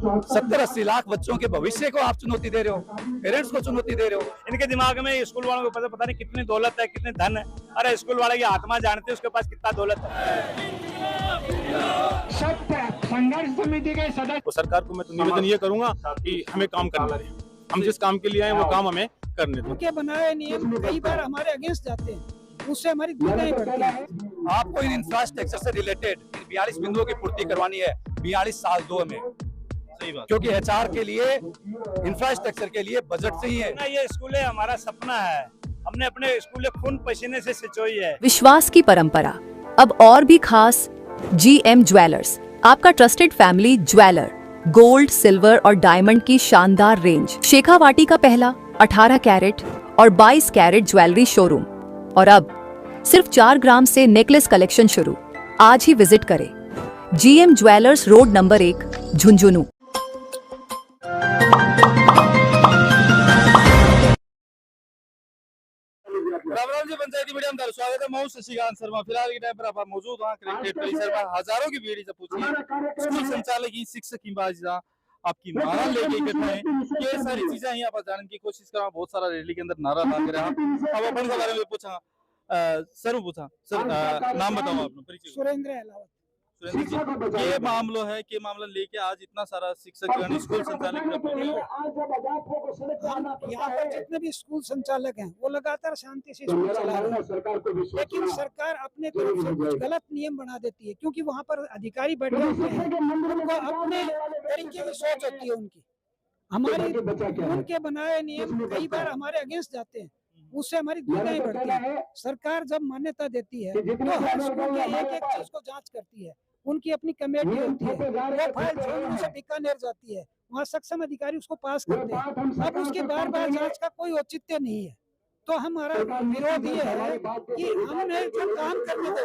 70-80 लाख बच्चों के भविष्य को आप चुनौती दे रहे हो, पेरेंट्स को चुनौती दे रहे हो। इनके दिमाग में स्कूल वालों को पता नहीं कितनी दौलत है, कितने धन है। अरे स्कूल वाले की आत्मा जानते हैं उसके पास कितना दौलत है। संघर्ष समिति के सदस्य तो सरकार को मैं तो निवेदन ये करूंगा कि हमें काम करने दें, हम जिस काम के लिए आए वो काम हमें करने दें। उनके बनाए नियम कई बार हमारे अगेंस्ट जाते हैं, उससे हमारी दुविधाएं बढ़ती हैं। आपको इन इंफ्रास्ट्रक्चर से रिलेटेड 42 बिंदुओं की पूर्ति करवानी है 42 साल 2 में। सही बात, क्योंकि एचआर के लिए, इंफ्रास्ट्रक्चर के लिए बजट चाहिए। ये स्कूल हमारा सपना है, हमने अपने स्कूल खून पसीने से सिंचाई है। विश्वास की परंपरा अब और भी खास। GM ज्वेलर्स, आपका trusted family jeweller, gold, silver और डायमंड की शानदार रेंज। शेखावाटी का पहला 18 कैरेट और 22 कैरेट ज्वेलरी शोरूम, और अब सिर्फ 4 ग्राम से नेकलेस कलेक्शन शुरू। आज ही विजिट करें GM jewellers, road number 1, Jhunjhunu. Ram ji, पंचायती मीडिया में स्वागत है। मैं शशिकांत शर्मा। फिलहाल के टाइम पर आप मौजूद वहाँ कलेक्ट्रेट परिसर में हजारों की भीड़ से पूछिए स्कूल संचालक की, शिक्षक की बात आपकी मांग लेके इकट्ठे हैं। ये सारी चीजें यहाँ पर जानने की कोशिश करा। बहुत सारा रैली के अंदर नारा लगा रहे हैं। अब अपन के बारे में पूछा सर, नाम बताओ अपना परिचय। सुरेंद्र अहलावत। सुरेंद्र जी, ये मामला है कि मामला लेके आज इतना सारा शिक्षक स्कूल संचालक यहाँ पर जितने भी स्कूल संचालक हैं वो लगातार शांति से स्कूल चला रहे हैं, लेकिन सरकार अपने तरफ से कुछ गलत नियम बना देती है, क्योंकि वहाँ पर अधिकारी बैठे होते हैं, उनको अपने तरीके की सोच होती है उनकी। हमारे उनके बनाए नियम कई बार हमारे अगेंस्ट जाते हैं, उससे हमारी दुविधाएं बढ़ती है। सरकार जब मान्यता देती है तो हर स्कूल के एक एक चीज को जांच करती है, उनकी अपनी कमेटी होती है, वो फाइल झुंझुनू से बीकानेर जाती है, वहाँ सक्षम अधिकारी उसको पास करते हैं। अब उसके बार बार जांच का कोई औचित्य नहीं है। तो हमारा विरोध ये है कि हमने जो काम करने दो,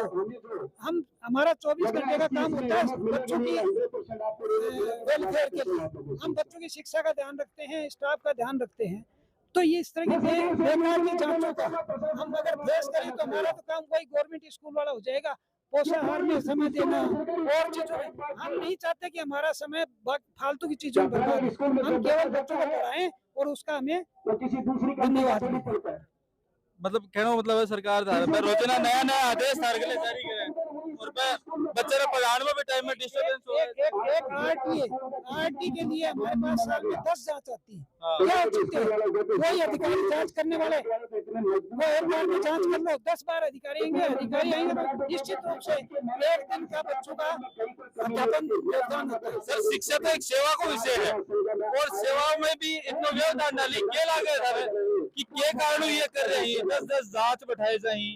हम हमारा 24 घंटे का काम होता है बच्चों की वेलफेयर के लिए। हम बच्चों की शिक्षा का ध्यान रखते हैं, स्टाफ का ध्यान रखते हैं। तो ये इस तरह की बेकार की जांचों का हम अगर फेस करें तो हमारा तो काम वही गवर्नमेंट स्कूल वाला हो जाएगा। पोषाहार में समय देना और चीजों में हम नहीं चाहते कि हमारा समय फालतू की चीजों में बर्बाद हो। हम केवल बच्चों को पढ़ाएं और उसका हमें धन्यवाद। मतलब कहना मतलब है सरकार रोजाना नया नया आदेश जारी करे और बच्चे पढ़ाने में भी टाइम में डिस्टर्बेंस हो रहा है। आरटी के लिए हमारे पास साल में 10 जांच आती है। क्या उचित है? कोई अधिकारी जांच करने वाले वो एक बार में जांच कर लो, 10 बार अधिकारी आएंगे तो निश्चित रूप से एक दिन का बच्चों का अध्यापन योगदान होता है। सर, शिक्षा तो एक सेवा को विषय है और सेवाओं में भी इतना व्यवधान डाली के लागे कि के कारण ये कर रहे हैं। 10 जांच बैठाए जाए,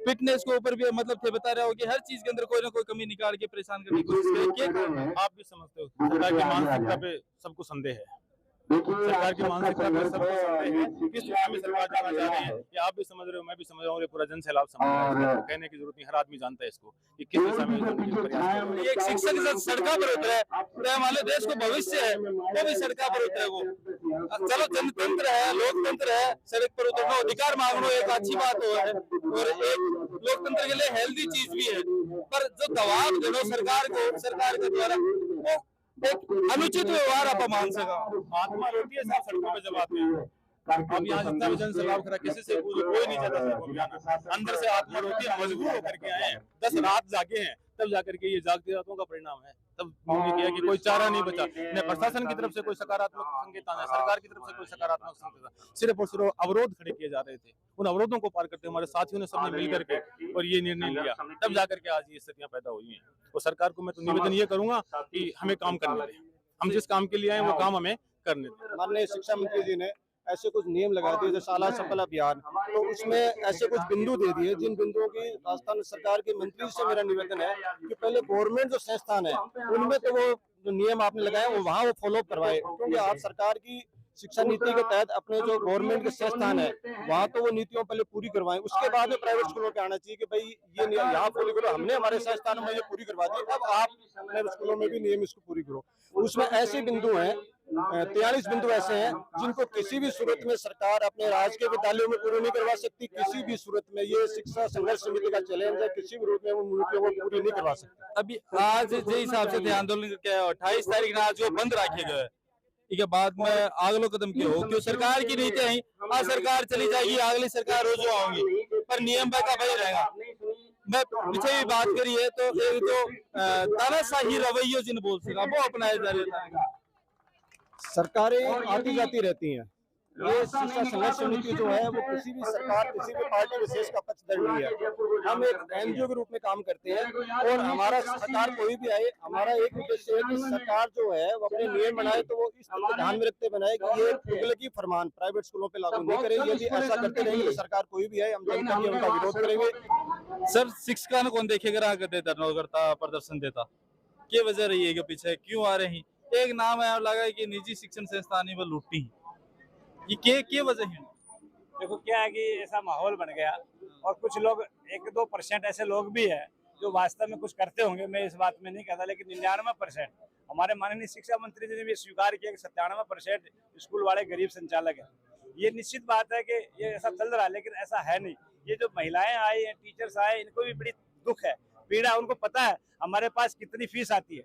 फिटनेस के ऊपर भी मतलब थे बता रहे हो कि हर चीज के अंदर कोई ना कोई कमी निकाल के परेशान करने की कोशिश करें। आप भी समझते हो सरकार की मानसिकता पे सबको संदेह है। सरकार की मानसिकता पर सबको संदेह है, किस दिशा में सरकार जाना चाह रही है ये आप भी समझ रहे हो, मैं भी समझ रहा हूँ, पूरा जन सैलाब समझ रहा है। कहने की जरूरत नहीं, हर आदमी जानता है इसको कि किस दिशा में एक शिक्षक सड़कों पर उतरे तो हमारे देश को भविष्य है, वो भी सड़कों पर उतरे। वो चलो जनतंत्र है, लोकतंत्र है, सड़क पर उतरना अधिकार मांगना एक अच्छी बात हो है और एक लोकतंत्र के लिए हेल्दी चीज भी है। पर जो दबाव देना सरकार के द्वारा वो एक अनुचित व्यवहार आप मान सका। आत्मा रोटी है साहब सड़कों पे जब आते हैं। अब यहाँ जितना भी जन सैलाब खड़ा किसी से कोई नहीं चाहता सड़कों पे आना। अंदर से आत्मा रोटी है, मजबूर होकर के आए हैं, 10 रात जागे हैं, तब जाकर के ये जागती रातों का परिणाम है। तब उन्होंने किया कि कोई चारा नहीं बचा, न प्रशासन की तरफ से कोई सकारात्मक संकेत आना, सरकार की तरफ से कोई सकारात्मक संकेत, सिर्फ और सिर्फ अवरोध खड़े किए जा रहे थे। उन अवरोधों को पार करते हमारे साथियों ने सबने मिलकर के और ये निर्णय लिया, तब जाकर के आज ये स्थितियां पैदा हुई हैं। और सरकार को मैं तो निवेदन ये करूंगा कि हमें काम करने दें, हम जिस काम के लिए आए वो काम हमें करने दें। माननीय शिक्षा मंत्री जी ने ऐसे कुछ नियम लगा दिए जो शाला सफल अभियान, तो उसमें ऐसे कुछ बिंदु दे दिए जिन बिंदुओं की राजस्थान सरकार के मंत्री से मेरा निवेदन है कि पहले गवर्नमेंट जो संस्थान है उनमें तो वो जो नियम आपने लगाए वो वहाँ वो फॉलो करवाए, क्योंकि आप सरकार की शिक्षा नीति के तहत अपने जो गवर्नमेंट के संस्थान है वहाँ तो वो नीतियों पहले पूरी करवाएं, उसके बाद में प्राइवेट स्कूलों पे आना चाहिए कि भाई ये यहाँ फॉलो करो, हमने हमारे संस्थानों में ये पूरी करवा दी, अब आप प्राइवेट स्कूलों में भी नियम इसको पूरी करो। उसमें ऐसे बिंदु हैं 43 बिंदु ऐसे हैं जिनको किसी भी सूरत में सरकार अपने राज्य के विद्यालयों में पूरी नहीं करवा सकती। किसी भी सूरत में ये शिक्षा संघर्ष समिति का चैलेंज है, किसी भी रूप में वो मुद्दों को पूरी नहीं करवा सकती। अभी आज जे हिसाब से आंदोलन के 28 तारीख आज जो बंद रखे गए के बाद में अगलो कदम क्यों हो, क्यों सरकार की नीति है आज सरकार चली जाएगी, अगली सरकार रोज आऊंगी पर नियम का भाई रहेगा। मैं पीछे भी बात करी है तो एक जो तानाशाही रवैया जिन बोल सका वो अपनाया जा रहा है। सरकारें आती जाती रहती हैं, ये शिक्षा संघर्ष समिति जो है वो किसी भी सरकार किसी भी पार्टी विशेष का पक्षधर नहीं है। हम एक एनजीओ के रूप में काम करते हैं और हमारा सरकार कोई भी आए, हमारा एक उद्देश्य है कि सरकार जो है वो अपने नियम बनाए तो वो इस बात को ध्यान में रखते बनाए कि ये तुगलकी फरमान प्राइवेट स्कूलों पे लागू नहीं करे। यदि ऐसा करते रहेंगे तो सरकार कोई भी आए हम जनता की उनका विरोध करेंगे। सर शिक्षका ने कौन देखेगा धरना करता प्रदर्शन देता, क्या वजह रही है कि पीछे क्यों आ रहे हैं? एक नाम है लगा कि निजी शिक्षण संस्थान वो लूटी, ये क्या वजह है? देखो क्या है कि ऐसा माहौल बन गया और कुछ लोग 1-2% ऐसे लोग भी है जो वास्तव में कुछ करते होंगे, मैं इस बात में नहीं कहता, लेकिन 99% हमारे माननीय शिक्षा मंत्री जी ने भी स्वीकार किया कि 97% स्कूल वाले गरीब संचालक हैं। ये निश्चित बात है कि ये ऐसा चल रहा है, लेकिन ऐसा है नहीं। ये जो महिलाएं आई हैं, टीचर्स आए, इनको भी बड़ी दुख है, पीड़ा, उनको पता है हमारे पास कितनी फीस आती है,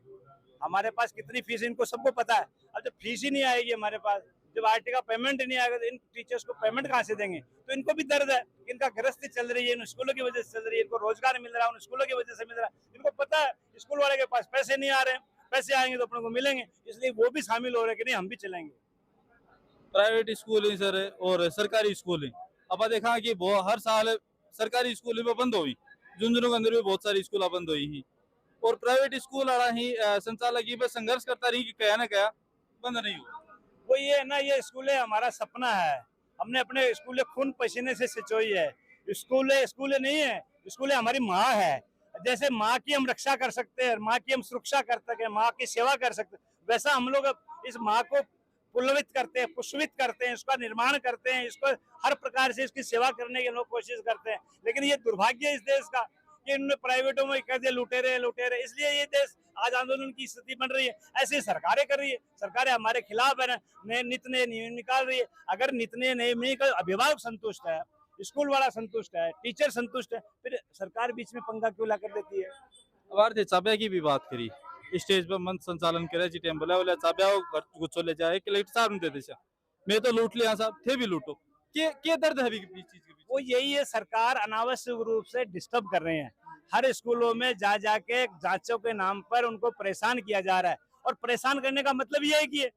हमारे पास कितनी फीस इनको सबको पता है। अब जब फीस ही नहीं आएगी हमारे पास, जब आरटी का पेमेंट नहीं आएगा तो इन टीचर्स को पेमेंट कहाँ से देंगे? तो इनको भी दर्द है, इनका गृहस्थी चल रही है, इन स्कूलों की वजह से चल रही है, इनको रोजगार मिल रहा है उन स्कूलों की वजह से मिल रहा है। इनको पता है स्कूल वाले के पास पैसे नहीं आ रहे हैं, पैसे आएंगे तो अपने को मिलेंगे, इसलिए वो भी शामिल हो रहे हैं कि नहीं हम भी चलेंगे। प्राइवेट स्कूल सर और सरकारी स्कूल अब देखा कि वो हर साल सरकारी स्कूल में बंद हुई, झुंझुनू के अंदर भी बहुत सारी स्कूल बंद हुई ही और प्राइवेट स्कूल वाला ही संचालक ही संघर्ष करता रही कि क्या ना क्या बंद नहीं हुआ। वो ये है ना, ये स्कूल हमारा सपना है, हमने अपने स्कूल खून पसीने से सिंचोई है। स्कूल नहीं है, स्कूल हमारी माँ है। जैसे माँ की हम रक्षा कर सकते हैं, माँ की हम सुरक्षा कर सकते हैं, माँ की सेवा कर सकते हैं, वैसा हम लोग इस माँ को पुलवित करते हैं, पुष्पित करते हैं, इसका निर्माण करते हैं, इसको हर प्रकार से इसकी सेवा करने की लोग कोशिश करते हैं। लेकिन ये दुर्भाग्य है इस देश का कि इन्होंने प्राइवेटों में कह दिया लुटेरे, इसलिए ये देश आज आंदोलन की स्थिति बन रही है। ऐसी सरकारें कर रही है, सरकारें हमारे खिलाफ है, नित नए नियम निकाल रही है। अगर नित नए नियम निकल, अभिभावक संतुष्ट है, स्कूल वाला संतुष्ट है, टीचर संतुष्ट है, फिर सरकार बीच में पंगा क्यों ला कर देती है? अब चाब्या की भी बात करी, स्टेज पर मंच संचालन करे जी टेम बोला चाब्या गुच्छो ले जाए कलेक्टर साहब दे दे, मैं तो लूट लिया साहब, थे भी लूटो, क्या दर्द है चीज के? वो यही है, सरकार अनावश्यक रूप से डिस्टर्ब कर रहे हैं। हर स्कूलों में जा जाके जांचों के नाम पर उनको परेशान किया जा रहा है और परेशान करने का मतलब ये है कि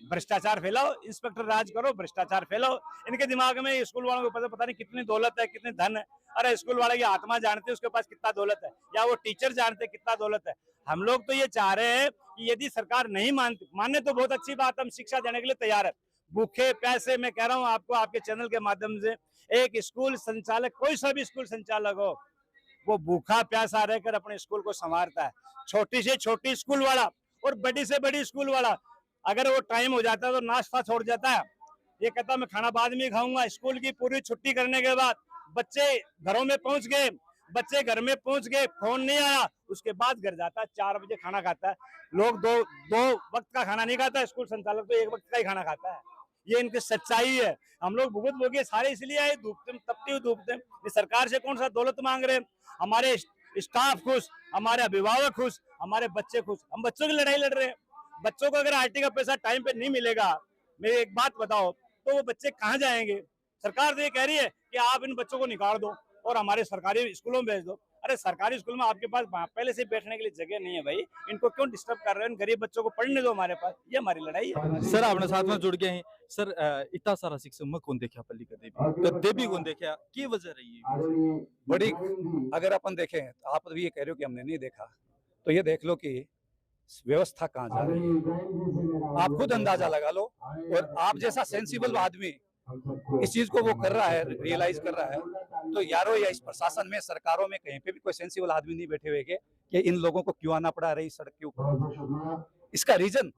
भ्रष्टाचार फैलाओ, इंस्पेक्टर राज करो, भ्रष्टाचार फैलाओ। इनके दिमाग में स्कूल वालों को पता नहीं कितनी दौलत है, कितनी धन है। अरे स्कूल वाले की आत्मा जानते हैं उसके पास कितना दौलत है, या वो टीचर जानते हैं कितना दौलत है। हम लोग तो ये चाह रहे हैं कि यदि सरकार नहीं माने तो बहुत अच्छी बात, हम शिक्षा देने के लिए तैयार है। भूखे प्यासे मैं कह रहा हूँ आपको, आपके चैनल के माध्यम से, एक स्कूल संचालक, कोई सा भी स्कूल संचालक हो, वो भूखा प्यासा रहकर अपने स्कूल को संवारता है। छोटी से छोटी स्कूल वाला और बड़ी से बड़ी स्कूल वाला, अगर वो टाइम हो जाता है तो नाश्ता छोड़ जाता है, ये कहता मैं खाना बाद में खाऊंगा। स्कूल की पूरी छुट्टी करने के बाद बच्चे घरों में पहुंच गए, बच्चे घर में पहुंच गए, फोन नहीं आया, उसके बाद घर जाता है, 4 बजे खाना खाता है। लोग दो वक्त का खाना नहीं खाता, स्कूल संचालक तो 1 वक्त का ही खाना खाता है। ये इनकी सच्चाई है। हम लोग भुगत भोगे सारे इसलिए आए, धूपते तपते हुए धूपते। सरकार से कौन सा दौलत मांग रहे हैं? हमारे स्टाफ खुश, हमारे अभिभावक खुश, हमारे बच्चे खुश। हम बच्चों की लड़ाई लड़ रहे हैं। बच्चों को अगर आरटी का पैसा टाइम पे नहीं मिलेगा, मेरी एक बात बताओ, तो वो बच्चे कहाँ जाएंगे? सरकार तो ये कह रही है कि आप इन बच्चों को निकाल दो और हमारे सरकारी स्कूलों में भेज दो। अरे सरकारी स्कूल में आपके पास पहले से बैठने के लिए जगह नहीं है भाई, इनको क्यों डिस्टर्ब कर रहे हैं? गरीब बच्चों को पढ़ने दो हमारे पास, ये हमारी लड़ाई है। सर आपने साथ में जुड़ गए हैं सर, इतना सारा शिक्षक में कौन देखा पल्ली कदेबी कौन देखा, की वजह रही है बड़ी? अगर अपन देखें, आप भी ये कह रहे हो कि हमने नहीं देखा, तो ये देख लो कि व्यवस्था कहाँ जा रही है, आप खुद अंदाजा लगा लो। और आप जैसा सेंसिबल आदमी इस चीज को वो कर रहा है, रियलाइज कर रहा है, तो यारो या इस प्रशासन में, सरकारों में कहीं पे भी कोई सेंसिबल आदमी नहीं बैठे हुए कि इन लोगों को क्यों आना पड़ा रही सड़क के ऊपर। इसका रीजन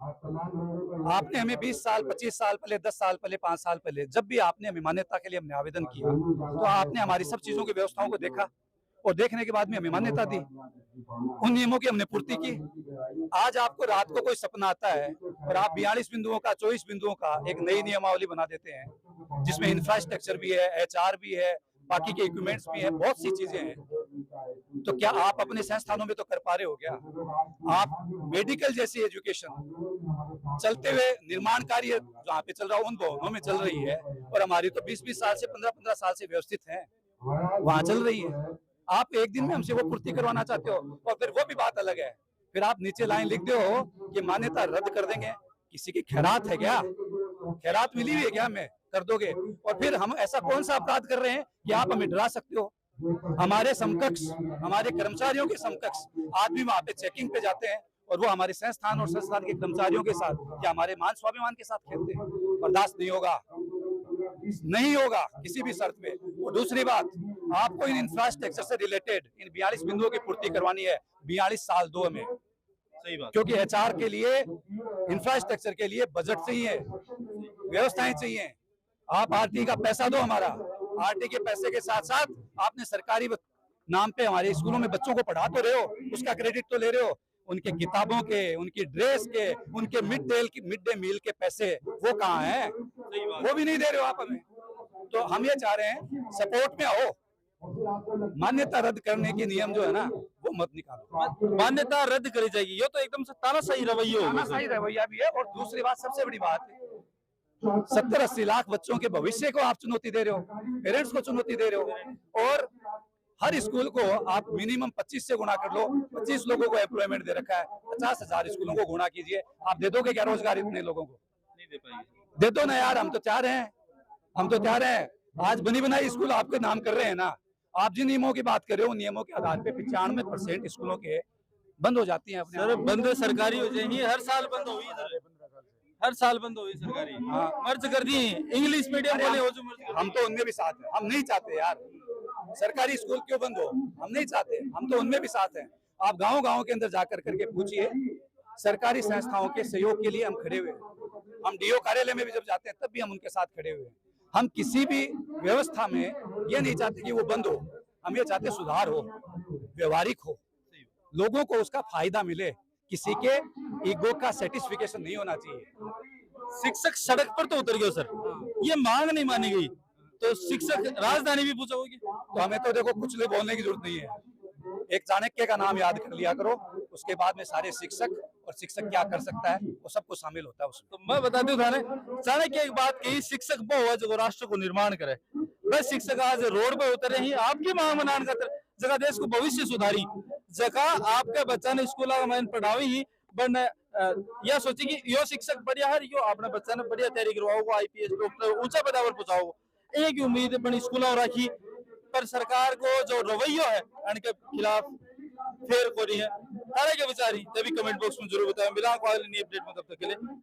आपने हमें 20 साल 25 साल पहले, 10 साल पहले, 5 साल पहले, जब भी आपने हमें मान्यता के लिए हमने आवेदन किया, तो आपने हमारी सब चीजों की व्यवस्थाओं को देखा, और देखने के बाद में हमें मान्यता दी, उन नियमों की हमने पूर्ति की। आज आपको रात को कोई सपना आता है और आप 42 बिंदुओं का 24 बिंदुओं का एक नई नियमावली बना देते हैं जिसमें इंफ्रास्ट्रक्चर भी है, HR भी है, बाकी के इक्विपमेंट्स भी है, बहुत सी चीजें हैं। तो क्या आप अपने संस्थानों में तो कर पा रहे हो क्या? आप मेडिकल जैसी एजुकेशन चलते हुए निर्माण कार्य जहाँ पे चल रहा है उन भवनों में चल रही है, और हमारी तो 20-20 साल से 15-15 साल से व्यवस्थित है, वहां चल रही है। आप एक दिन में हमसे वो पूर्ति करवाना चाहते हो, और फिर वो भी बात अलग है, फिर आप नीचे लाइन लिख दो कि मान्यता रद्द कर देंगे। किसी की खैरात है क्या? खैरात मिली हुई है क्या? हमें कर दोगे? और फिर हम ऐसा कौन सा अपराध कर रहे हैं कि आप हमें डरा सकते हो? हमारे समकक्ष, हमारे कर्मचारियों के समकक्ष आदमी वहां पे चेकिंग पे जाते हैं और वो हमारे संस्थान और संस्थान के कर्मचारियों के साथ या हमारे मान स्वाभिमान के साथ खेलते हैं। बर्दाश्त नहीं होगा, नहीं होगा किसी भी शर्त में। और दूसरी बात, आपको इन इंफ्रास्ट्रक्चर से रिलेटेड इन 42 बिंदुओं की पूर्ति करवानी है 42 साल 2 में। सही बात। क्योंकि HR के लिए, इंफ्रास्ट्रक्चर के लिए बजट चाहिए, व्यवस्थाएं चाहिए। आप RT का पैसा दो, हमारा RT के पैसे के साथ साथ आपने सरकारी नाम पे हमारे स्कूलों में बच्चों को पढ़ा तो रहे हो, उसका क्रेडिट तो ले रहे हो। उनके किताबों के, उनकी ड्रेस के, उनके मिड डे मील के पैसे वो कहाँ हैं? वो भी नहीं दे रहे हो आप हमें। तो हम ये चाह रहे हैं, सपोर्ट में आओ, मान्यता रद्द करने के नियम जो है ना वो मत निकालो। मान्यता रद्द करी जाएगी, ये तो एकदम से तानाशाही रवैया होगा। सही रवैया भी है। और दूसरी बात, सबसे बड़ी बात, 70-80 लाख बच्चों के भविष्य को आप चुनौती दे रहे हो, पेरेंट्स को चुनौती दे रहे हो। और हर स्कूल को आप मिनिमम 25 से गुणा कर लो। 25 लोगों को एम्प्लॉयमेंट दे रखा है, 50,000 स्कूलों को गुणा कीजिए, आप दे दोगे क्या रोजगार इतने लोगों को? नहीं दे पाएंगे। दे दो ना यार, हम तो तैयार हैं, हम तो तैयार हैं। आज बनी बनाई स्कूल आपके नाम कर रहे हैं ना। आप जिन नियमों की बात कर रहे हो, उन नियमों के आधार पे 95% स्कूलों के बंद हो जाती हैं अपने सर बंद सरकारी हो जाएंगी, हर साल बंद हुई सर, हर साल बंद हुई सरकारी। हाँ। मर्ज कर दी इंग्लिश मीडियम वाले हो जो मर्ज। हम तो उनमें भी साथ हैं, हम नहीं चाहते यार सरकारी स्कूल क्यों बंद हो, हम नहीं चाहते, हम तो उनमें भी साथ हैं। आप गांव-गांव के अंदर जाकर करके पूछिए, सरकारी संस्थाओं के सहयोग के लिए हम खड़े हुए हैं। हम DO कार्यालय में भी जब जाते हैं तब भी हम उनके साथ खड़े हुए हैं। हम किसी भी व्यवस्था में ये नहीं चाहते कि वो बंद हो, हम ये चाहते सुधार हो, व्यवहारिक हो, लोगों को उसका फायदा मिले, किसी के ईगो का सेटिस्फिकेशन नहीं होना चाहिए। शिक्षक सड़क पर तो उतर गए सर, ये मांग नहीं मानी गई तो शिक्षक राजधानी भी पूछोगे। तो हमें तो देखो कुछ भी बोलने की जरूरत नहीं है, एक चाणक्य का नाम याद कर लिया करो, उसके बाद में सारे शिक्षक और शिक्षक क्या कर सकता है वो सब कुछ शामिल होता है उसमें। तो मैं बता दूं थाने चाणक्य एक बात कही, शिक्षक वो हुआ जो राष्ट्र को निर्माण करे। बस शिक्षक आज रोड पे उतरे ही आपकी मांग मनान खातर, जगह देश को भविष्य सुधारी, जगह आपके बच्चा ने स्कूल में पढ़ावी ही बन या सोची कि यो शिक्षक बढ़िया है, यो अपने बच्चा ने बढ़िया तैयारी करवाओगे, IPS डॉक्टर ऊंचा पदा पर पहुंचाओगे, एक उम्मीद बड़ी स्कूलों रखी। पर सरकार को जो रवैया है उनके खिलाफ फेर को रही है, तारे के विचारी तभी कमेंट बॉक्स में जरूर बताएं। मिला अपडेट में, तब तक के लिए